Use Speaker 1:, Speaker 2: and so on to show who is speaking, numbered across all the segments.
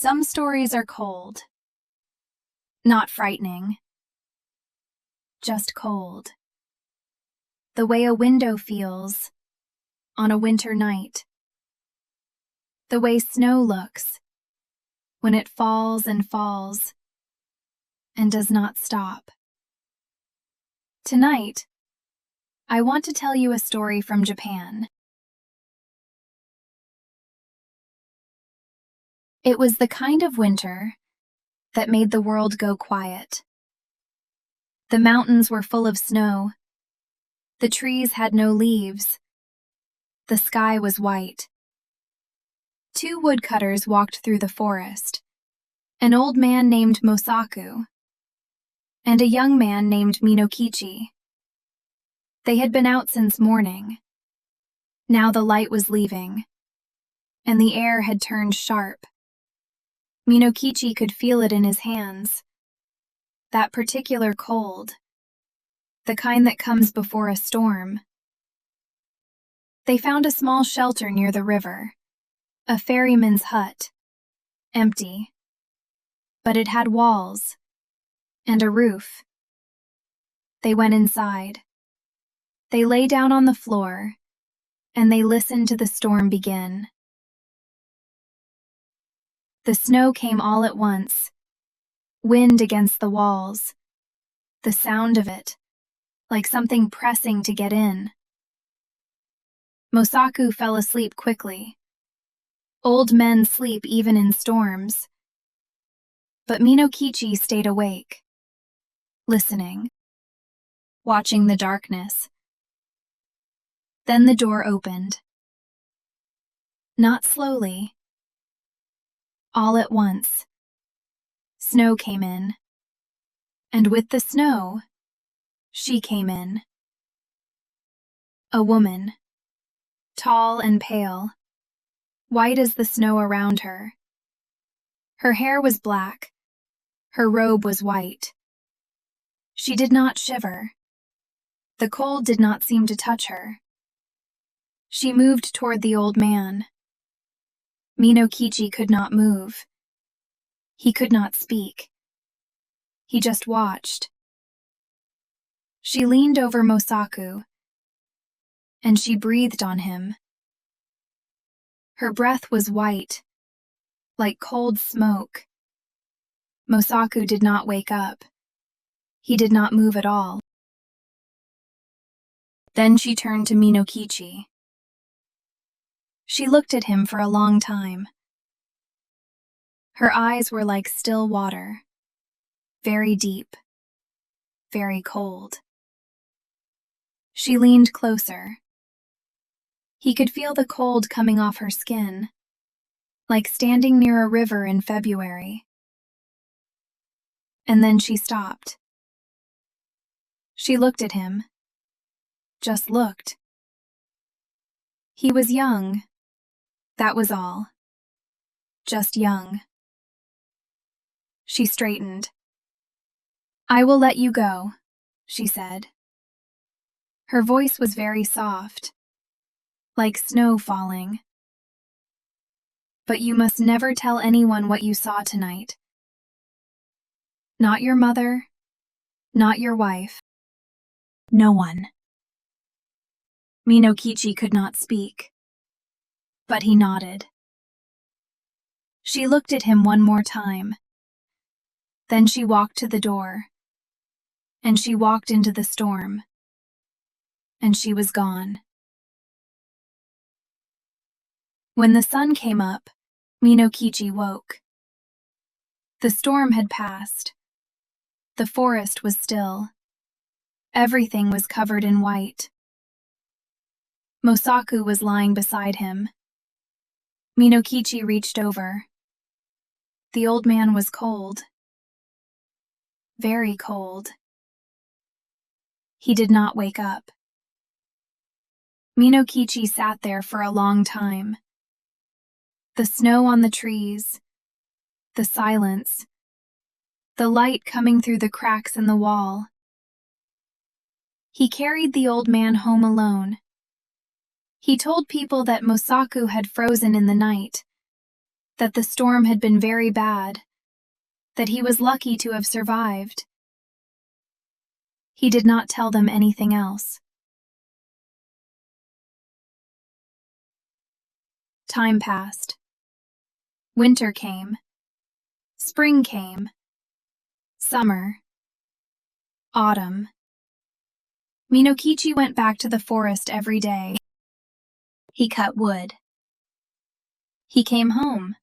Speaker 1: Some stories are cold. Not frightening. Just cold. The way a window feels on a winter night. The way snow looks when it falls and falls and does not stop. Tonight, I want to tell you a story from Japan. It was the kind of winter that made the world go quiet. The mountains were full of snow. The trees had no leaves. The sky was white. Two woodcutters walked through the forest, an old man named Mosaku and a young man named Minokichi. They had been out since morning. Now the light was leaving, and the air had turned sharp. Minokichi could feel it in his hands. That particular cold, the kind that comes before a storm. They found a small shelter near the river, a ferryman's hut, empty. But it had walls and a roof. They went inside. They lay down on the floor, and they listened to the storm begin. The snow came all at once, wind against the walls, the sound of it, like something pressing to get in. Mosaku fell asleep quickly. Old men sleep even in storms. But Minokichi stayed awake, listening, watching the darkness. Then the door opened. Not slowly. All at once. Snow came in. And with the snow, she came in. A woman, tall and pale, white as the snow around her. Her hair was black. Her robe was white. She did not shiver. The cold did not seem to touch her. She moved toward the old man. Minokichi could not move. He could not speak. He just watched. She leaned over Mosaku, and she breathed on him. Her breath was white, like cold smoke. Mosaku did not wake up. He did not move at all. Then she turned to Minokichi. She looked at him for a long time. Her eyes were like still water, very deep, very cold. She leaned closer. He could feel the cold coming off her skin, like standing near a river in February. And then she stopped. She looked at him. Just looked. He was young. That was all. Just young. She straightened. "I will let you go," she said. Her voice was very soft, like snow falling. "But you must never tell anyone what you saw tonight. Not your mother, not your wife. No one." Minokichi could not speak, but he nodded. She looked at him one more time. Then she walked to the door, and she walked into the storm, and she was gone. When the sun came up, Minokichi woke. The storm had passed. The forest was still. Everything was covered in white. Mosaku was lying beside him. Minokichi reached over. The old man was cold. Very cold. He did not wake up. Minokichi sat there for a long time. The snow on the trees, the silence, the light coming through the cracks in the wall. He carried the old man home alone. He told people that Mosaku had frozen in the night, that the storm had been very bad, that he was lucky to have survived. He did not tell them anything else. Time passed. Winter came. Spring came. Summer. Autumn. Minokichi went back to the forest every day. He cut wood. He came home.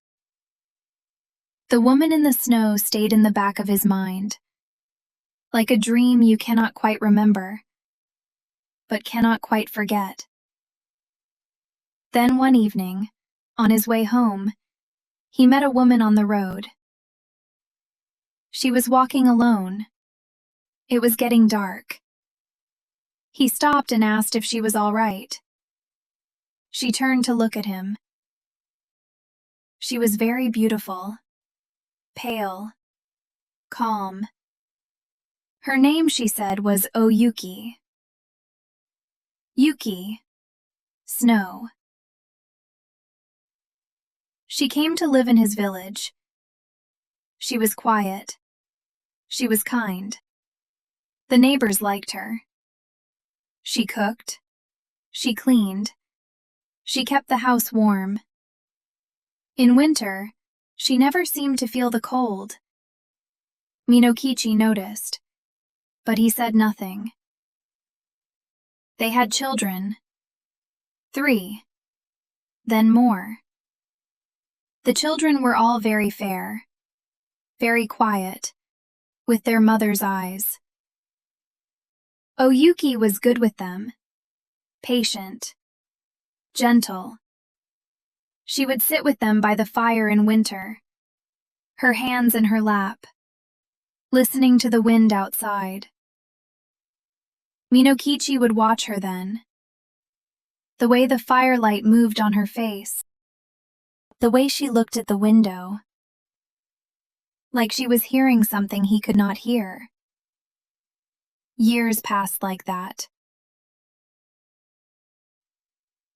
Speaker 1: The woman in the snow stayed in the back of his mind, like a dream you cannot quite remember, but cannot quite forget. Then one evening, on his way home, he met a woman on the road. She was walking alone. It was getting dark. He stopped and asked if she was all right. She turned to look at him. She was very beautiful, pale, calm. Her name, she said, was O-Yuki. Yuki, snow. She came to live in his village. She was quiet. She was kind. The neighbors liked her. She cooked. She cleaned. She kept the house warm. In winter, she never seemed to feel the cold. Minokichi noticed, but he said nothing. They had children. 3. Then more. The children were all very fair, very quiet, with their mother's eyes. O-Yuki was good with them, patient, gentle. She would sit with them by the fire in winter, her hands in her lap, listening to the wind outside. Minokichi would watch her then. The way the firelight moved on her face, the way she looked at the window, like she was hearing something he could not hear. Years passed like that.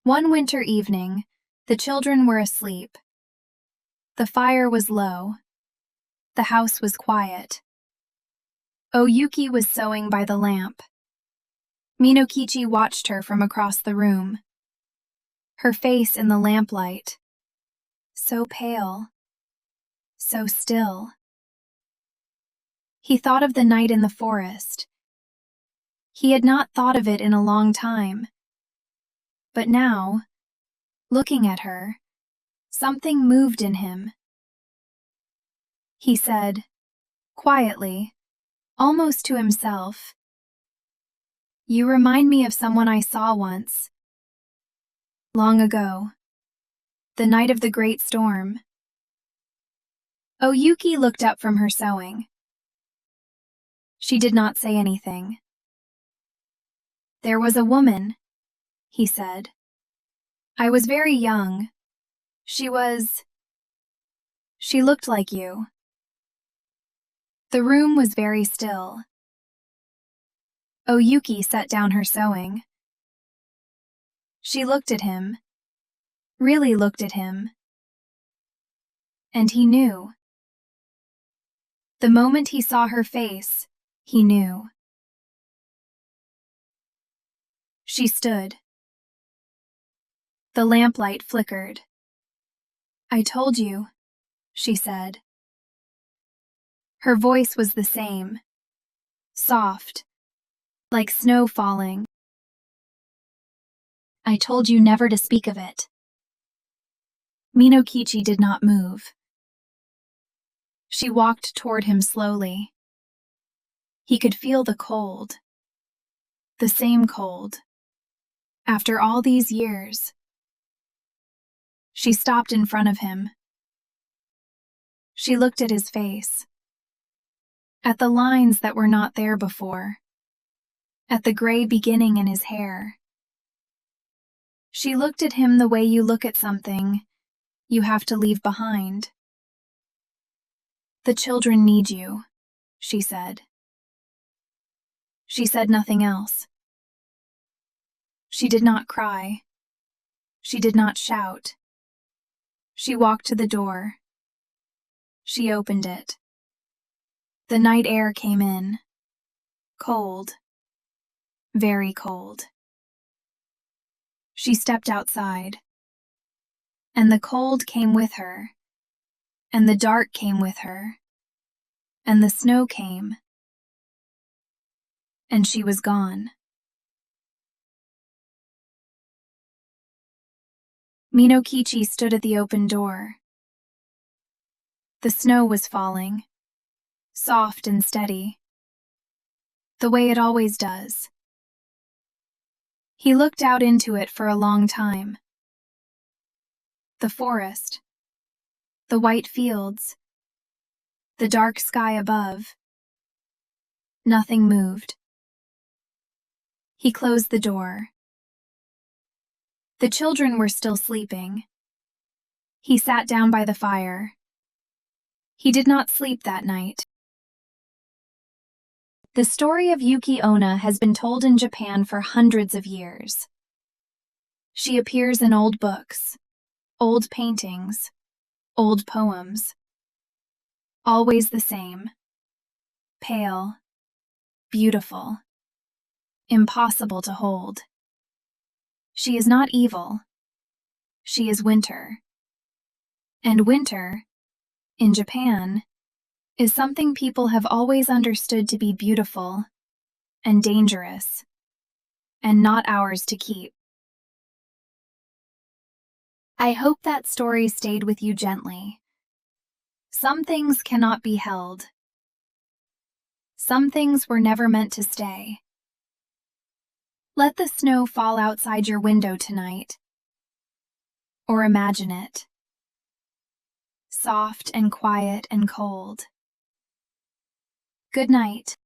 Speaker 1: One winter evening, the children were asleep. The fire was low. The house was quiet. O-Yuki was sewing by the lamp. Minokichi watched her from across the room. Her face in the lamplight. So pale. So still. He thought of the night in the forest. He had not thought of it in a long time. But now, looking at her, something moved in him. He said, quietly, almost to himself, "You remind me of someone I saw once. Long ago. The night of the great storm." O-Yuki looked up from her sewing. She did not say anything. "There was a woman," he said. "I was very young. She looked like you." The room was very still. O-Yuki set down her sewing. She looked at him, really looked at him. And he knew. The moment he saw her face, he knew. She stood. The lamplight flickered. "I told you," she said. Her voice was the same, soft, like snow falling. "I told you never to speak of it." Minokichi did not move. She walked toward him slowly. He could feel the cold. The same cold. After all these years. She stopped in front of him. She looked at his face. At the lines that were not there before. At the gray beginning in his hair. She looked at him the way you look at something you have to leave behind. "The children need you," she said. She said nothing else. She did not cry. She did not shout. She walked to the door. She opened it. The night air came in. Cold. Very cold. She stepped outside. And the cold came with her. And the dark came with her. And the snow came. And she was gone. Minokichi stood at the open door. The snow was falling, soft and steady, the way it always does. He looked out into it for a long time. The forest, the white fields, the dark sky above. Nothing moved. He closed the door. The children were still sleeping. He sat down by the fire. He did not sleep that night. The story of Yuki-onna has been told in Japan for hundreds of years. She appears in old books, old paintings, old poems. Always the same. Pale, beautiful, impossible to hold. She is not evil. She is winter. And winter, in Japan, is something people have always understood to be beautiful and dangerous, and not ours to keep. I hope that story stayed with you gently. Some things cannot be held. Some things were never meant to stay. Let the snow fall outside your window tonight. Or imagine it. Soft and quiet and cold. Good night.